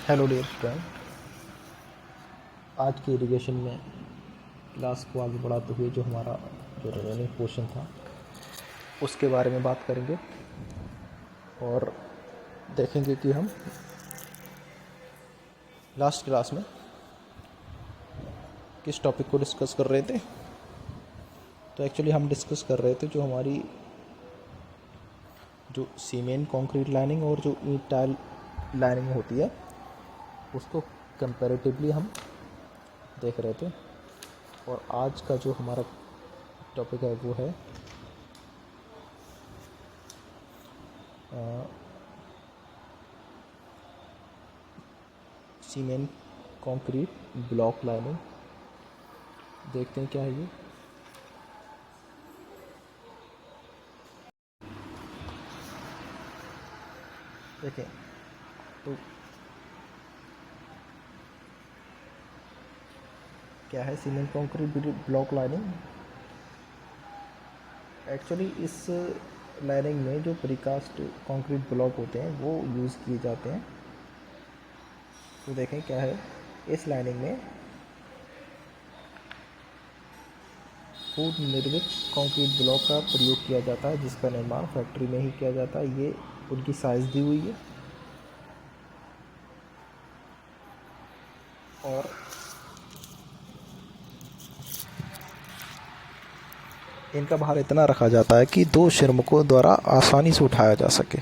Hello dear friend, आज के irrigation में क्लास को आगे बढ़ाते हुए जो हमारा जो रिमेनिंग पोर्शन था उसके बारे में बात करेंगे और देखेंगे कि हम लास्ट क्लास में किस टॉपिक को डिस्कस कर रहे थे। तो एक्चुअली हम डिस्कस कर रहे थे जो हमारी जो सीमेंट कंक्रीट लाइनिंग और जो ईंट टाइल लाइनिंग होती है उसको कंपैरेटिवली हम देख रहे थे। और आज का जो हमारा टॉपिक है वो है सीमेंट कंक्रीट ब्लॉक लाइनिंग। देखते हैं क्या है ये। देखें तो क्या है cement concrete block lining. Actually इस लाइनिंग में जो प्रीकास्ट कंक्रीट ब्लॉक होते हैं वो यूज़ किए जाते हैं। तो देखें क्या है, इस लाइनिंग में पूर्व निर्मित कंक्रीट ब्लॉक का प्रयोग किया जाता है जिसका निर्माण फैक्ट्री में ही किया जाता है। ये उनकी साइज़ दी हुई है और इनका भार इतना रखा जाता है कि 2 श्रमिकों द्वारा आसानी से उठाया जा सके।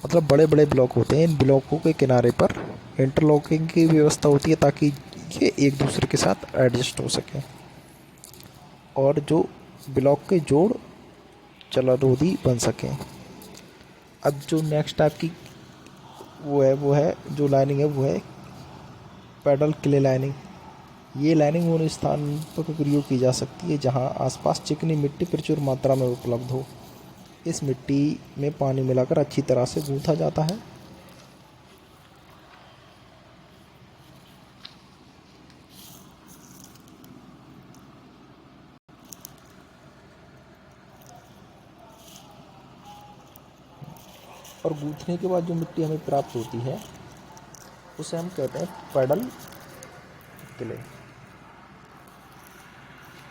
मतलब बड़े बड़े ब्लॉक होते हैं, इन ब्लॉकों के किनारे पर इंटरलॉकिंग की व्यवस्था होती है ताकि ये एक दूसरे के साथ एडजस्ट हो सकें और जो ब्लॉक के जोड़ चलारोधी बन सकें। अब जो नेक्स्ट टाइप की वो है जो लाइनिंग है वो है पैडल क्ले लाइनिंग। ये लाइनिंग उन स्थान पर प्रयोग की जा सकती है जहां आसपास चिकनी मिट्टी प्रचुर मात्रा में उपलब्ध हो। इस मिट्टी में पानी मिलाकर अच्छी तरह से गूंथा जाता है और गूंथने के बाद जो मिट्टी हमें प्राप्त होती है उसे हम कहते हैं पैडल क्ले।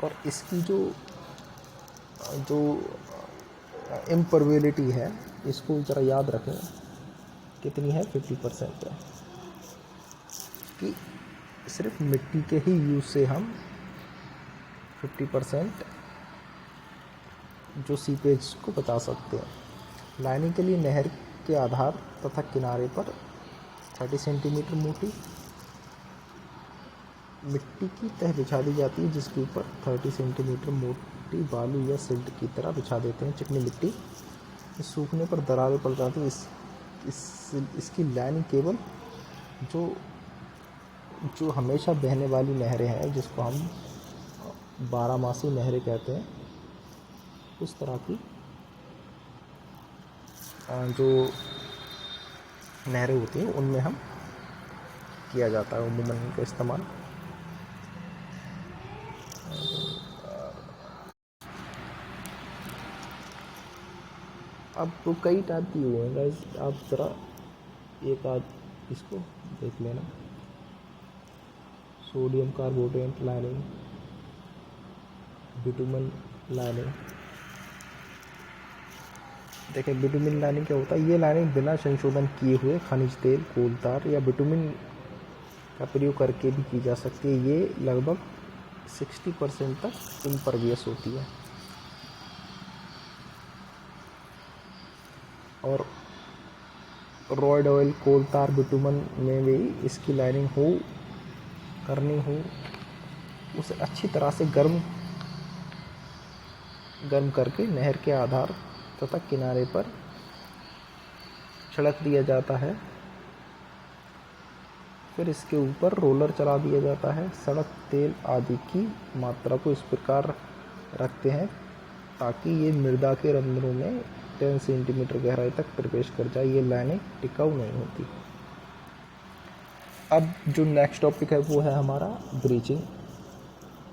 और इसकी जो जो इम्परवेबिलिटी है इसको ज़रा याद रखें, कितनी है 50% है कि सिर्फ मिट्टी के ही यूज़ से हम 50% जो सीपेज को बचा सकते हैं। लाइनिंग के लिए नहर के आधार तथा किनारे पर 30 सेंटीमीटर मोटी मिट्टी की तह बिछा दी जाती है जिसके ऊपर 30 सेंटीमीटर मोटी बालू या सिल्ट की तरह बिछा देते हैं चिकनी मिट्टी। इस सूखने पर दरारें पड़ जाती हैं। इसकी लाइनिंग केवल जो हमेशा बहने वाली नहरें हैं जिसको हम 12मासी नहरें कहते हैं, उस तरह की जो नहरें होती हैं उनमें हम किया जाता है उम्मूमन इनका इस्तेमाल। अब तो कई टाइप की हुए हैं गाइस, आप ज़रा एक आध इसको देख लेना। Sodium carbonate lining, bitumen lining. देखें बिटुमेन लाइनिंग क्या होता है। ये लाइनिंग बिना संशोधन किए हुए खनिज तेल, कोल तार या बिटुमेन का प्रयोग करके भी की जा सकती है। ये लगभग 60% तक इम्परवियस होती है और रॉयड ऑयल, कोल तार, बिटुमेन में भी इसकी लाइनिंग करनी हो उसे अच्छी तरह से गर्म करके नहर के आधार तथा किनारे पर छिड़क दिया जाता है। फिर इसके ऊपर रोलर चला दिया जाता है। सड़क तेल आदि की मात्रा को इस प्रकार रखते हैं ताकि ये मृदा के रंध्रों में 10 सेंटीमीटर गहराई तक प्रवेश कर जाए। ये लाइनिंग टिकाऊ नहीं होती। अब जो नेक्स्ट टॉपिक है वो है हमारा ब्रीचिंग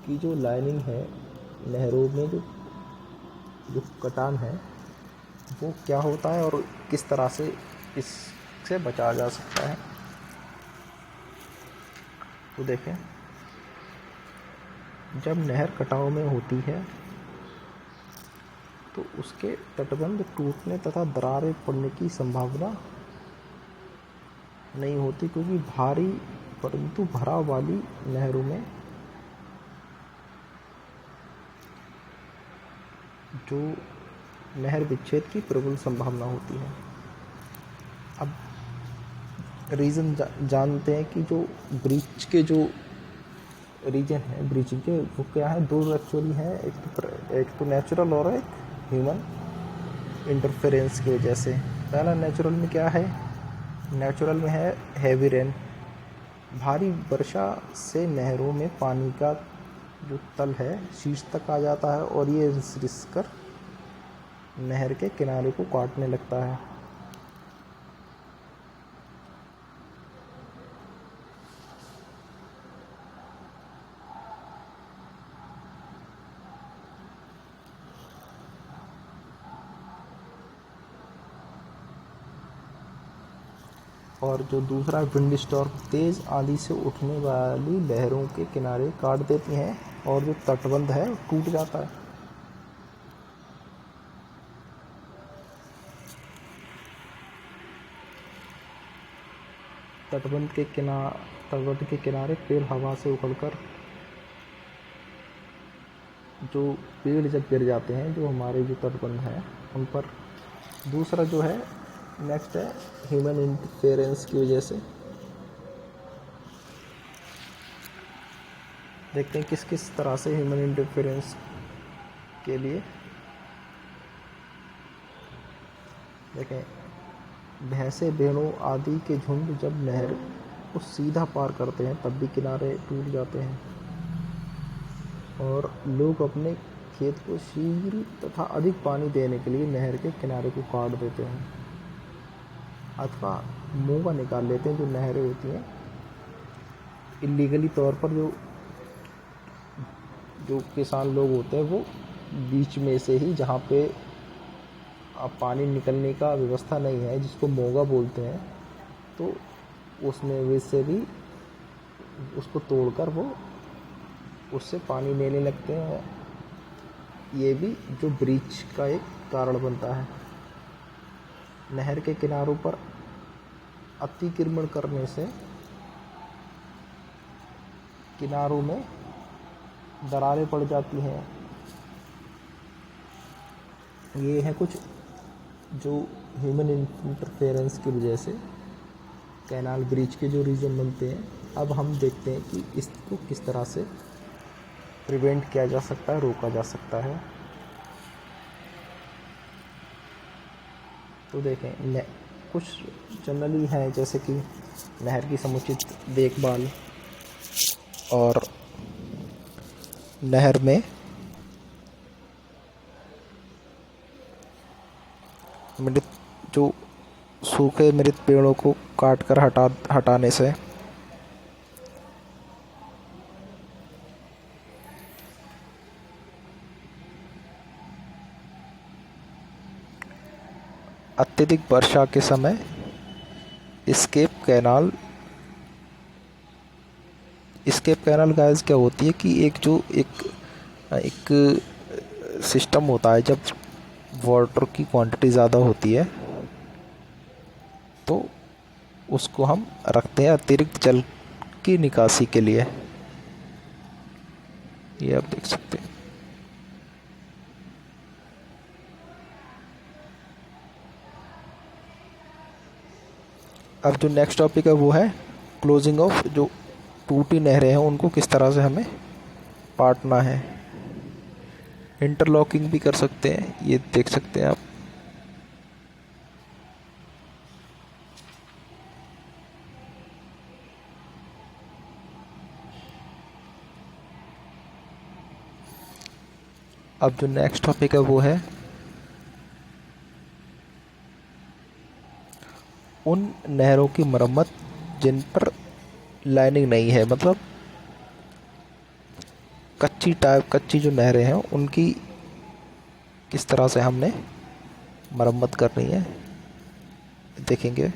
की जो लाइनिंग है नहरों में जो कटान है वो क्या होता है और किस तरह से इससे बचाया जा सकता है। तो देखें, जब नहर कटाव में होती है तो उसके तटबंध टूटने तथा दरारें पड़ने की संभावना नहीं होती, क्योंकि भारी परंतु भराव वाली नहरों में जो नहर विच्छेद की प्रबल संभावना होती है। अब रीज़न जानते हैं कि जो ब्रीच के जो रीजन है ब्रीचिंग के, वो क्या है, दो एक्चुअली हैं, एक तो नेचुरल और एक ह्यूमन इंटरफेरेंस की वजह से। पहला नेचुरल में क्या है, नेचुरल में है हैवी रेन। भारी वर्षा से नहरों में पानी का जो तल है शीर्ष तक आ जाता है और ये रिस कर नहर के किनारे को काटने लगता है। और जो दूसरा विंड स्टॉर्म, तेज़ आंधी से उठने वाली लहरों के किनारे काट देती हैं और जो तटबंध है टूट जाता है। तटबंध के किनारे पेड़ हवा से उखड़कर, जो पेड़ जब गिर जाते हैं जो हमारे जो तटबंध हैं उन पर। दूसरा जो है नेक्स्ट है ह्यूमन इंटरफेरेंस की वजह से। देखते हैं किस किस तरह से ह्यूमन इंटरफेरेंस के लिए। देखें, भैंसे भेड़ों आदि के झुंड जब नहर को सीधा पार करते हैं तब भी किनारे टूट जाते हैं और लोग अपने खेत को शीघ्र तथा अधिक पानी देने के लिए नहर के किनारे को काट देते हैं अथवा मोगा निकाल लेते हैं। जो नहरें होती हैं इलीगली तौर पर, जो किसान लोग होते हैं वो बीच में से ही, जहाँ पे अब पानी निकलने का व्यवस्था नहीं है, जिसको मोगा बोलते हैं, तो उसमें वे से भी उसको तोड़कर वो उससे पानी लेने लगते हैं। ये भी जो ब्रीच का एक कारण बनता है। नहर के किनारों पर अतिक्रमण करने से किनारों में दरारें पड़ जाती हैं। ये है कुछ जो ह्यूमन इंटरफेरेंस की वजह से कैनाल ब्रिज के जो रीज़न बनते हैं। अब हम देखते हैं कि इसको किस तरह से प्रिवेंट किया जा सकता है, रोका जा सकता है। तो देखें, कुछ जनरली है जैसे कि नहर की समुचित देखभाल और नहर में मृत जो सूखे मृत पेड़ों को काटकर हटाने से अत्यधिक वर्षा के समय एस्केप कैनाल गाइस क्या होती है कि एक सिस्टम होता है। जब वाटर की क्वांटिटी ज़्यादा होती है तो उसको हम रखते हैं अतिरिक्त जल की निकासी के लिए। ये आप देख सकते हैं। अब जो नेक्स्ट टॉपिक है वो है क्लोजिंग ऑफ, जो टूटी नहरें हैं उनको किस तरह से हमें पाटना है। इंटरलॉकिंग भी कर सकते हैं, ये देख सकते हैं आप। अब जो नेक्स्ट टॉपिक है वो है उन नहरों की मरम्मत जिन पर लाइनिंग नहीं है, मतलब कच्ची जो नहरें हैं उनकी किस तरह से हमने मरम्मत करनी है, देखेंगे।